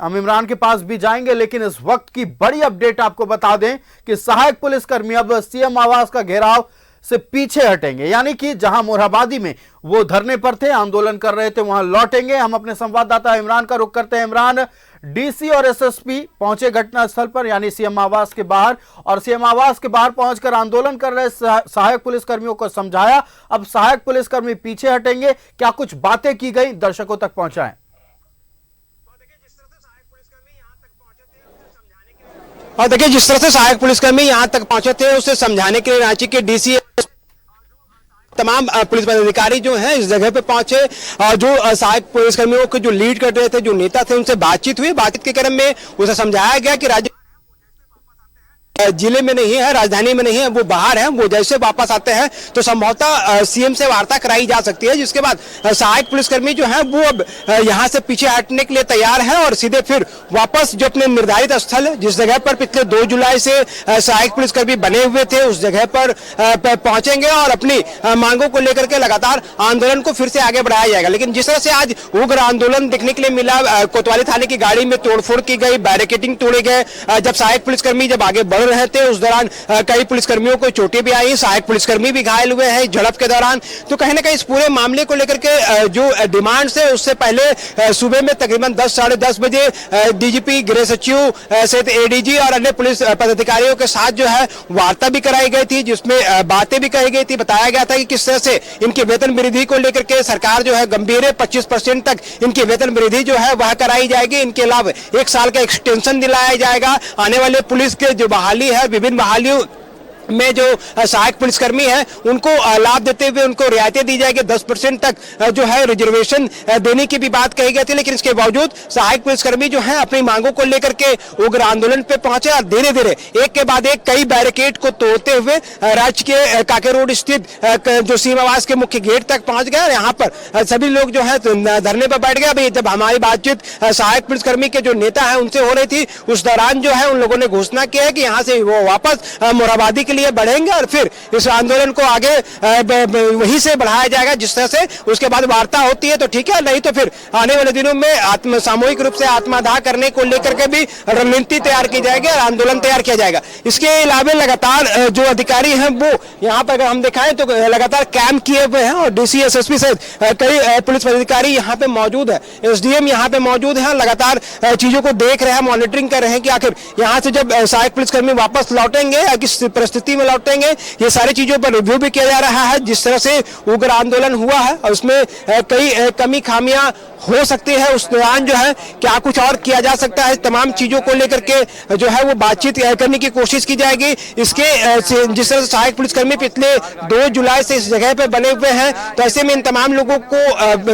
हम इमरान के पास भी जाएंगे, लेकिन इस वक्त की बड़ी अपडेट आपको बता दें कि सहायक पुलिसकर्मी अब सीएम आवास का घेराव से पीछे हटेंगे, यानी कि जहां मोरहाबादी में वो धरने पर थे, आंदोलन कर रहे थे, वहां लौटेंगे। हम अपने संवाददाता इमरान का रुख करते हैं। इमरान, डीसी और एसएसपी पहुंचे घटनास्थल पर, यानी सीएम आवास के बाहर, और सीएम आवास के बाहर पहुंचकर आंदोलन कर रहे सहायक पुलिसकर्मियों को समझाया। अब सहायक पुलिसकर्मी पीछे हटेंगे, क्या कुछ बातें की गई, दर्शकों तक पहुंचाएं। और देखिए, जिस तरह से सहायक पुलिसकर्मी यहां तक पहुंचे थे उसे समझाने के लिए रांची के डीसी तमाम पुलिस पदाधिकारी जो हैं इस जगह पे पहुंचे और जो सहायक पुलिसकर्मियों को जो लीड कर रहे थे, जो नेता थे, उनसे बातचीत हुई। बातचीत के क्रम में उसे समझाया गया कि राज्य जिले में नहीं है, राजधानी में नहीं है, वो बाहर है। वो जैसे वापस आते हैं तो संभवतः सीएम से वार्ता कराई जा सकती है, जिसके बाद सहायक पुलिसकर्मी जो है वो अब यहां से पीछे हटने के लिए तैयार है और सीधे फिर वापस जो अपने निर्धारित स्थल है, जिस जगह पर पिछले 2 जुलाई से सहायक पुलिसकर्मी बने हुए थे, उस जगह पर पहुंचेंगे और अपनी मांगों को लेकर के लगातार आंदोलन को फिर से आगे बढ़ाया जाएगा। लेकिन जिस तरह से आज उग्र आंदोलन देखने के लिए मिला, कोतवाली थाने की गाड़ी में तोड़फोड़ की गई, बैरिकेडिंग तोड़े गए, जब सहायक पुलिसकर्मी जब आगे बढ़ रहे थे उस दौरान कई पुलिसकर्मियों को चोटें भी आई, सहायक पुलिसकर्मी भी घायल हुए हैं झड़प के दौरान। तो कहीं ना कहीं इस पूरे मामले को लेकर के जो डिमांड्स है, उससे पहले सुबह में तकरीबन 10 साढ़े 10 बजे डीजीपी, गृह सचिव सहित एडीजी और अन्य पुलिस पदाधिकारियों के साथ जो है वार्ता भी कराई गई थी, जिसमें बातें भी कही गई थी। बताया गया था कि किस तरह से इनकी वेतन वृद्धि को लेकर के सरकार जो है गंभीर है, 25% तक इनकी वेतन वृद्धि जो है वह कराई जाएगी। इनके अलावा 1 साल का एक्सटेंशन दिलाया जाएगा। आने वाले पुलिस के जो बहाली है, विभिन्न बहालियों में जो सहायक पुलिसकर्मी है उनको लाभ देते हुए उनको रियायतें दी जाएगी। 10% तक जो है रिजर्वेशन देने की भी बात कही गई थी। लेकिन इसके बावजूद सहायक पुलिसकर्मी जो है अपनी मांगों को लेकर के उग्र आंदोलन पे पहुंचे और धीरे धीरे एक के बाद एक कई बैरिकेड को तोड़ते हुए राज्य के काके रोड स्थित जो सीएम आवास के मुख्य गेट तक पहुंच गए और यहाँ पर सभी लोग जो है धरने पर बैठ गए। अभी जब हमारी बातचीत सहायक पुलिसकर्मी के जो नेता है उनसे हो रही थी, उस दौरान जो है उन लोगों ने घोषणा की है कि यहाँ से वो वापस मोरहाबादी के लिए बढ़ेंगे और फिर इस आंदोलन को आगे वहीं से बढ़ाया जाएगा। जिस तरह से उसके बाद वार्ता होती है तो ठीक है, नहीं तो फिर आने वाले दिनों में सामूहिक रूप से आत्मदाह करने को लेकर के भी रणनीति तैयार की जाएगी और आंदोलन तैयार किया जाएगा। इसके अलावा लगातार जो अधिकारी हैं वो यहाँ पर अगर हम दिखाएं तो लगातार कैंप किए हुए हैं और डीसी, एसएसपी सहित कई पुलिस पदाधिकारी यहाँ पे मौजूद है, एसडीएम यहाँ पे मौजूद है, लगातार चीजों को देख रहे हैं, मॉनिटरिंग कर रहे हैं कि आखिर यहाँ से जब सहायक पुलिसकर्मी वापस लौटेंगे या किस परिस्थिति में लौटेंगे। ये सारी चीजों पर रिव्यू भी किया जा रहा है। जिस तरह से उग्र आंदोलन हुआ है और उसमें कई कमी खामियां हो सकती है, उस दौरान जो है क्या कुछ और किया जा सकता है, तमाम चीजों को लेकर के जो है वो बातचीत करने की कोशिश की जाएगी। इसके जिस तरह से सहायक पुलिसकर्मी पिछले 2 जुलाई से इस जगह पे बने हुए हैं, तो ऐसे में इन तमाम लोगों को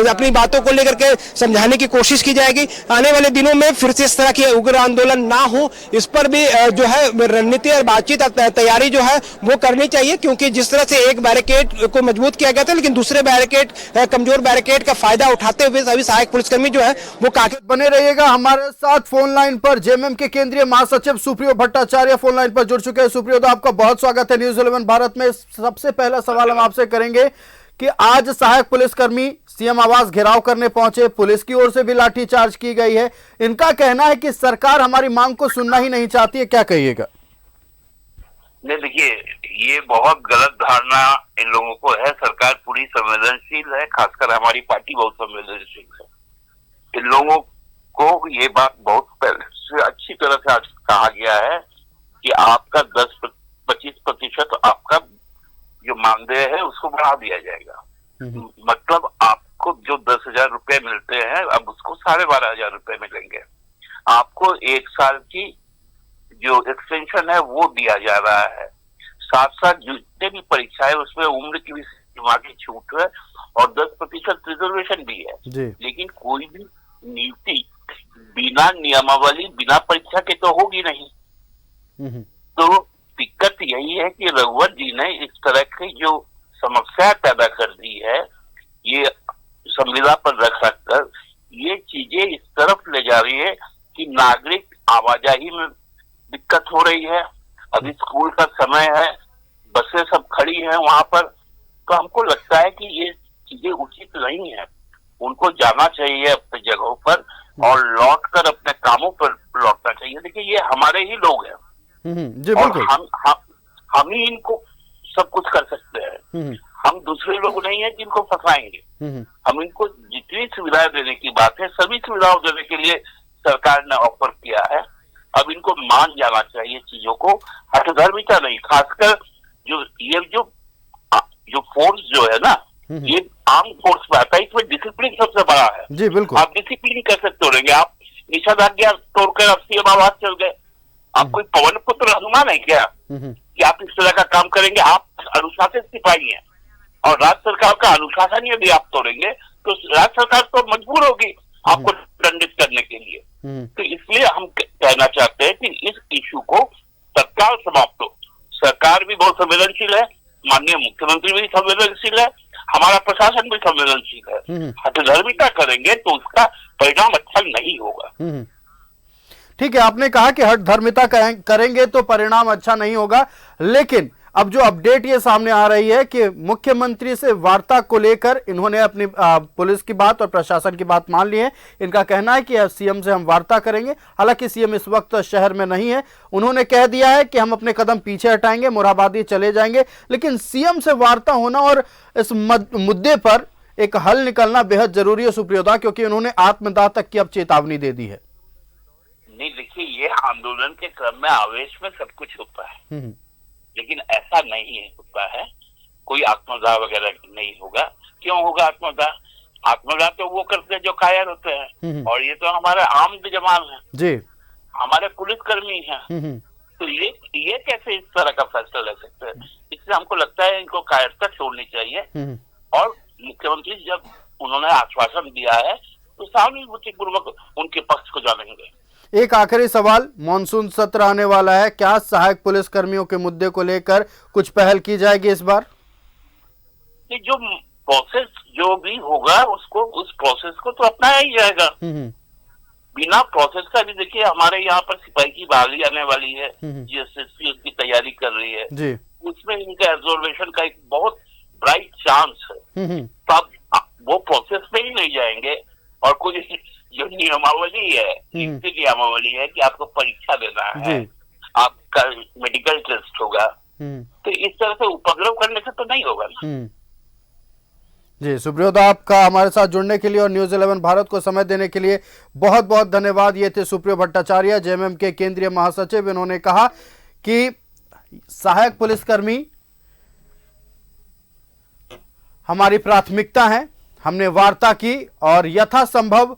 अपनी बातों को लेकर के समझाने की कोशिश की जाएगी। आने वाले दिनों में फिर से इस तरह की उग्र आंदोलन ना हो, इस पर भी जो है रणनीति और बातचीत तैयारी जो है वो करनी चाहिए। क्योंकि जिस तरह से एक बैरिकेड को मजबूत किया गया था, लेकिन दूसरे बैरिकेड, कमजोर बैरिकेड का फायदा उठाते हुए सभी सहायक पुलिसकर्मी जो है वो काफी बने रहिएगा। हमारे साथ फोन लाइन पर जेएमएम के केंद्रीय महासचिव सुप्रियो भट्टाचार्य फोन लाइन पर जुड़ चुके हैं। सुप्रियो, तो आपका बहुत स्वागत है न्यूज़ 11 भारत में। सबसे पहला सवाल हम आपसे करेंगे कि आज सहायक पुलिसकर्मी सीएम आवास घेराव करने पहुंचे, पुलिस की ओर से भी लाठीचार्ज की गई है। इनका कहना है कि सरकार हमारी मांग को सुनना ही नहीं चाहती है, क्या कहिएगा? नहीं, देखिए, ये बहुत गलत धारणा इन लोगों को है। सरकार पूरी संवेदनशील है, खासकर हमारी पार्टी बहुत संवेदनशील है। इन लोगों को ये बात बहुत पहले से अच्छी तरह से आज कहा गया है कि आपका 10-25% आपका जो मानदेय है उसको बढ़ा दिया जाएगा। मतलब आपको जो 10,000 रुपए मिलते हैं अब उसको 12,500 रुपए मिलेंगे। आपको 1 साल की जो एक्सटेंशन है वो दिया जा रहा है। साथ साथ जितने भी परीक्षाएं उसमें उम्र की भी सीमा की छूट है और 10% रिजर्वेशन भी है। लेकिन कोई भी नियुक्ति बिना नियमावली, बिना परीक्षा के तो होगी नहीं। तो दिक्कत यही है कि रघुवर जी ने इस तरह की जो समस्या पैदा कर दी है, ये संविदा पर रख कर ये चीजें इस तरफ ले जा रही है कि नागरिक आवाजाही में दिक्कत हो रही है। अभी स्कूल का समय है, बसें सब खड़ी हैं वहां पर, तो हमको लगता है कि ये चीजें उचित नहीं है। उनको जाना चाहिए अपनी जगहों पर और लौट कर अपने कामों पर लौटना चाहिए। देखिए ये हमारे ही लोग हैं जी और बिल्कुल। हम ही इनको सब कुछ कर सकते हैं। हम दूसरे लोग नहीं है जिनको फंसाएंगे। हम इनको जितनी सुविधाएं देने की बात है सभी सुविधाओं देने के लिए सरकार ने ऑफर किया है। अब इनको मान जाना चाहिए चीजों को, हठधर्मिता नहीं। खासकर जो फोर्स जो है ना, ये आर्म फोर्स में आता है, इसमें डिसिप्लिन सबसे बड़ा है। जी बिल्कुल। आप डिसिप्लिन कैसे तोड़ेंगे? आप निषेधाज्ञा तोड़कर आप सीएम आवास चल गए। आप कोई पवन पुत्र हनुमान है क्या कि आप इस तरह का काम करेंगे? आप अनुशासित सिपाही हैं और राज्य सरकार का अनुशासन यदि आप तोड़ेंगे तो राज्य सरकार तो मजबूर होगी आपको दंडित करने के लिए। तो इसलिए हम कहना चाहते हैं कि इस इशू को तत्काल समाप्त हो। सरकार भी बहुत संवेदनशील है, माननीय मुख्यमंत्री भी संवेदनशील है, हमारा प्रशासन भी संवेदनशील है। हठधर्मिता करेंगे तो उसका परिणाम अच्छा नहीं होगा। ठीक है, आपने कहा कि हठधर्मिता करेंगे तो परिणाम अच्छा नहीं होगा, लेकिन अब जो अपडेट ये सामने आ रही है कि मुख्यमंत्री से वार्ता को लेकर इन्होंने अपनी पुलिस की बात और प्रशासन की बात मान ली है। इनका कहना है कि सीएम से हम वार्ता करेंगे। हालांकि सीएम इस वक्त शहर में नहीं है, उन्होंने कह दिया है कि हम अपने कदम पीछे हटाएंगे, मोरहाबादी चले जाएंगे। लेकिन सीएम से वार्ता होना और इस मुद्दे पर एक हल निकलना बेहद जरूरी है सुप्रियोदा, क्योंकि उन्होंने आत्मदाह तक की अब चेतावनी दे दी है। नहीं देखिए, ये आंदोलन के क्रम में आवेश में सब कुछ होता है, लेकिन ऐसा नहीं होता है। कोई आत्मदाह वगैरह नहीं होगा। क्यों होगा आत्मदाह? आत्मदाह तो वो करते हैं जो कायर होते हैं, और ये तो हमारे आम जवान है जी, हमारे पुलिसकर्मी हैं। तो ये कैसे इस तरह का फैसला ले सकते हैं? इसलिए हमको लगता है इनको कायरता छोड़नी चाहिए। और मुख्यमंत्री जब उन्होंने आश्वासन दिया है तो सहानुभूतिपूर्वक उनके पक्ष को जानेंगे। एक आखिरी सवाल, मॉनसून सत्र आने वाला है, क्या सहायक पुलिस कर्मियों के मुद्दे को लेकर कुछ पहल की जाएगी इस बार? जो प्रोसेस जो भी होगा उसको उस प्रोसेस को तो अपनाया ही जाएगा। बिना प्रोसेस का भी देखिए हमारे यहाँ पर सिपाही की बहाली आने वाली है, जीएसएससी उसकी तैयारी कर रही है जी। उसमें इनका एब्जॉर्वेशन का एक बहुत ब्राइट चांस है। तो आप वो प्रोसेस में ही नहीं जाएंगे और कोई जो नियमावली है, नियमावली है कि आपको परीक्षा देना है, आपका मेडिकल टेस्ट होगा, तो इस तरह से उपद्रव करने से तो नहीं होगा ना। जी सुप्रियोदा, आपका हमारे साथ जुड़ने के लिए और न्यूज़ 11 भारत को समय देने के लिए बहुत बहुत धन्यवाद। ये थे सुप्रियो भट्टाचार्य, जेएमएम के केंद्रीय महासचिव। इन्होंने कहा कि सहायक पुलिसकर्मी हमारी प्राथमिकता है। हमने वार्ता की और यथासंभव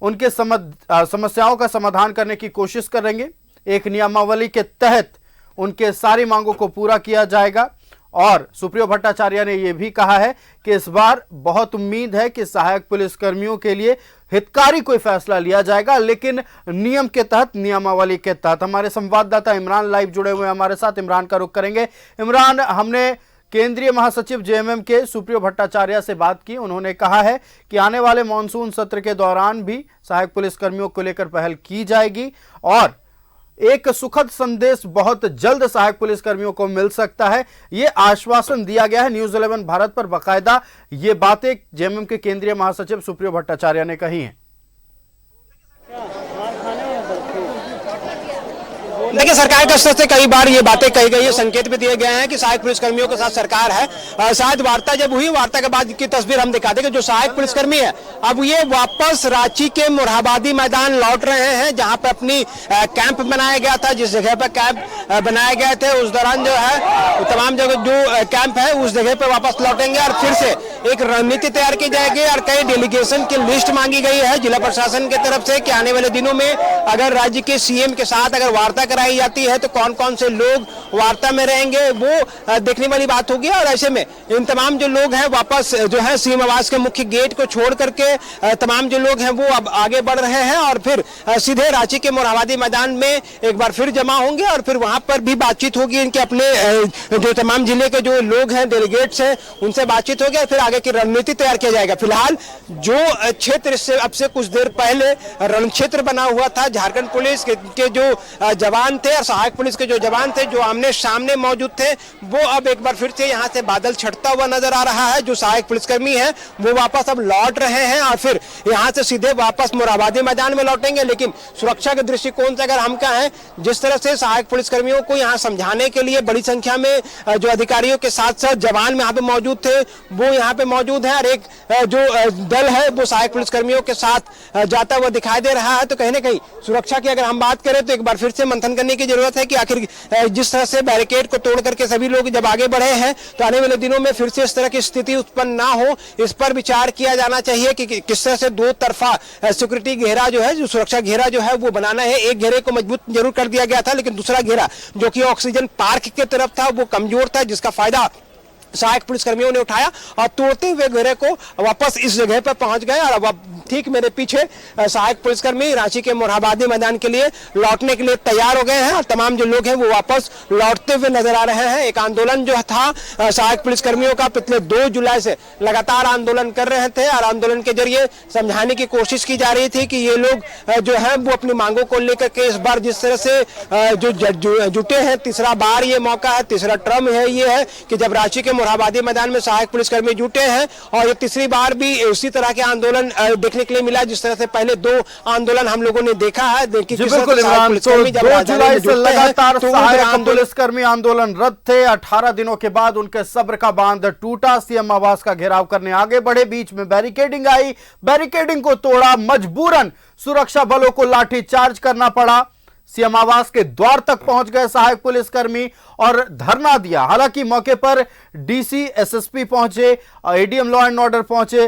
उनके समस्याओं का समाधान करने की कोशिश करेंगे। एक नियमावली के तहत उनके सारी मांगों को पूरा किया जाएगा। और सुप्रियो भट्टाचार्य ने यह भी कहा है कि इस बार बहुत उम्मीद है कि सहायक पुलिसकर्मियों के लिए हितकारी कोई फैसला लिया जाएगा, लेकिन नियम के तहत, नियमावली के तहत। हमारे संवाददाता इमरान लाइव जुड़े हुए हैं हमारे साथ, इमरान का रुख करेंगे। इमरान, हमने केंद्रीय महासचिव जेएमएम के सुप्रियो भट्टाचार्य से बात की। उन्होंने कहा है कि आने वाले मॉनसून सत्र के दौरान भी सहायक पुलिसकर्मियों को लेकर पहल की जाएगी और एक सुखद संदेश बहुत जल्द सहायक पुलिसकर्मियों को मिल सकता है, ये आश्वासन दिया गया है। न्यूज़ 11 भारत पर बाकायदा ये बातें जेएमएम के केंद्रीय महासचिव सुप्रियो भट्टाचार्य ने कही हैं। देखिए, सरकार के स्तर से कई बार ये बातें कही गई है, संकेत भी दिए गए हैं कि सहायक पुलिसकर्मियों के साथ सरकार है। शायद वार्ता जब हुई, वार्ता के बाद की तस्वीर हम दिखा दें कि जो सहायक पुलिसकर्मी है अब ये वापस रांची के मोरहाबादी मैदान लौट रहे हैं, जहां पर अपनी कैंप बनाया गया था। जिस जगह पर कैंप बनाए गए थे उस दौरान जो है तमाम जगह जो कैंप है उस जगह पर वापस लौटेंगे और फिर से एक रणनीति तैयार की जाएगी। और कई डेलीगेशन की लिस्ट मांगी गई है जिला प्रशासन की तरफ से कि आने वाले दिनों में अगर राज्य के सीएम के साथ अगर वार्ता कराई जाती है तो कौन कौन से लोग वार्ता में रहेंगे, वो देखने वाली बात होगी। और ऐसे में इन तमाम जो लोग हैं वापस जो है सीएम आवास के मुख्य गेट को छोड़ करके तमाम जो लोग हैं वो अब आगे बढ़ रहे हैं और फिर सीधे रांची के मोरहाबादी मैदान में एक बार फिर जमा होंगे और फिर वहां पर भी बातचीत होगी। इनके अपने जो तमाम जिले के जो लोग हैं, डेलीगेट्स हैं, उनसे बातचीत होगी और फिर आगे की रणनीति तैयार किया जाएगा। फिलहाल जो क्षेत्र से अब से कुछ देर पहले रण क्षेत्र बना हुआ था, झारखंड पुलिस के जो जवान जवान थे और सहायक पुलिस के जो जवान थे जो आमने सामने मौजूद थे, वो अब एक बार फिर से यहाँ से बादल छटता हुआ नजर आ रहा है। जो सहायक पुलिसकर्मी है वो वापस अब लौट रहे हैं और फिर यहाँ से सीधे वापस मोरहाबादी मैदान में लौटेंगे। लेकिन सुरक्षा के दृष्टिकोण से अगर हम कहें, जिस तरह से सहायक पुलिसकर्मियों को यहाँ समझाने के लिए बड़ी संख्या में जो अधिकारियों के साथ साथ जवान यहाँ पे मौजूद थे वो यहाँ पे मौजूद है और एक जो दल है वो सहायक पुलिसकर्मियों के साथ जाता हुआ दिखाई दे रहा है। तो कहीं ना कहीं सुरक्षा की अगर हम बात करें तो एक बार फिर से मंथन करने की जरूरत है कि आखिर जिस तरह से बैरिकेड को तोड़ करके सभी लोग जब आगे बढ़े हैं तो आने वाले दिनों में फिर से इस तरह की स्थिति उत्पन्न ना हो, इस पर विचार किया जाना चाहिए कि किस तरह से दो तरफा सिक्योरिटी घेरा जो है, जो सुरक्षा घेरा जो है वो बनाना है। एक घेरे को मजबूत जरूर कर दिया गया था, लेकिन दूसरा घेरा जो कि ऑक्सीजन पार्क की तरफ था वो कमजोर था, जिसका फायदा सहायक पुलिसकर्मियों ने उठाया और तोड़ते हुए घेरे को वापस इस जगह पर पहुंच गए। और अब ठीक मेरे पीछे सहायक पुलिसकर्मी रांची के मोरहाबादी मैदान के लिए लौटने के लिए तैयार हो गए हैं और तमाम जो लोग हैं वो वापस लौटते हुए नजर आ रहे हैं। एक आंदोलन जो था सहायक पुलिसकर्मियों का पिछले 2 जुलाई से लगातार आंदोलन कर रहे थे और आंदोलन के जरिए समझाने की कोशिश की जा रही थी कि ये लोग जो है वो अपनी मांगों को लेकर के इस बार जिस तरह से जो जुटे हैं, तीसरा बार ये मौका है, तीसरा टर्म है, ये है कि जब रांची के मोरहाबादी मैदान में सहायक पुलिसकर्मी जुटे हैं और ये तीसरी बार भी उसी तरह के आंदोलन देखने के लिए मिला जिस तरह से पहले 2 आंदोलन हम लोगों ने देखा है। बिल्कुल इमरान, तो 2 जुलाई से लगातार सहायक पुलिसकर्मी आंदोलन रद्द थे। 18 दिनों के बाद उनके सब्र का बांध टूटा, सीएम आवास का घेराव करने आगे बढ़े, बीच में बैरिकेडिंग आई, बैरिकेडिंग को तोड़ा, मजबूरन सुरक्षा बलों को लाठी चार्ज करना पड़ा। सीएम आवास के द्वार तक पहुंच गए सहायक पुलिसकर्मी और धरना दिया। हालांकि मौके पर डीसी, एसएसपी पहुंचे, एडीएम लॉ एंड ऑर्डर पहुंचे।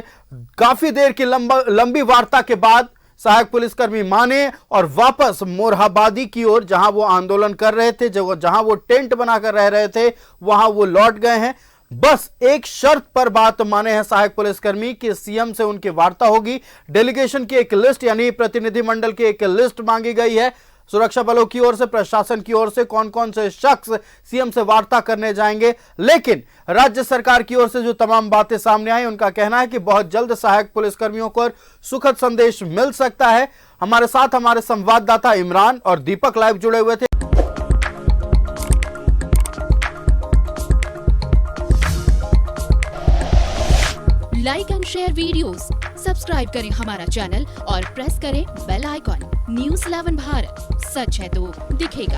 काफी देर की लंबी वार्ता के बाद सहायक पुलिसकर्मी माने और वापस मोरहाबादी की ओर, जहां वो आंदोलन कर रहे थे, जहां वो टेंट बनाकर रह रहे थे, वहां वो लौट गए हैं। बस एक शर्त पर बात माने हैं सहायक पुलिसकर्मी कि सीएम से उनकी वार्ता होगी। डेलीगेशन की एक लिस्ट यानी प्रतिनिधिमंडल की एक लिस्ट मांगी गई है। सुरक्षा बलों की ओर से, प्रशासन की ओर से कौन कौन से शख्स सीएम से वार्ता करने जाएंगे। लेकिन राज्य सरकार की ओर से जो तमाम बातें सामने आई, उनका कहना है कि बहुत जल्द सहायक पुलिसकर्मियों को सुखद संदेश मिल सकता है। हमारे साथ हमारे संवाददाता इमरान और दीपक लाइव जुड़े हुए थे। Like and share videos, subscribe करें हमारा चैनल और प्रेस करें बेल आइकॉन। न्यूज़ 11 भारत, सच है तो दिखेगा।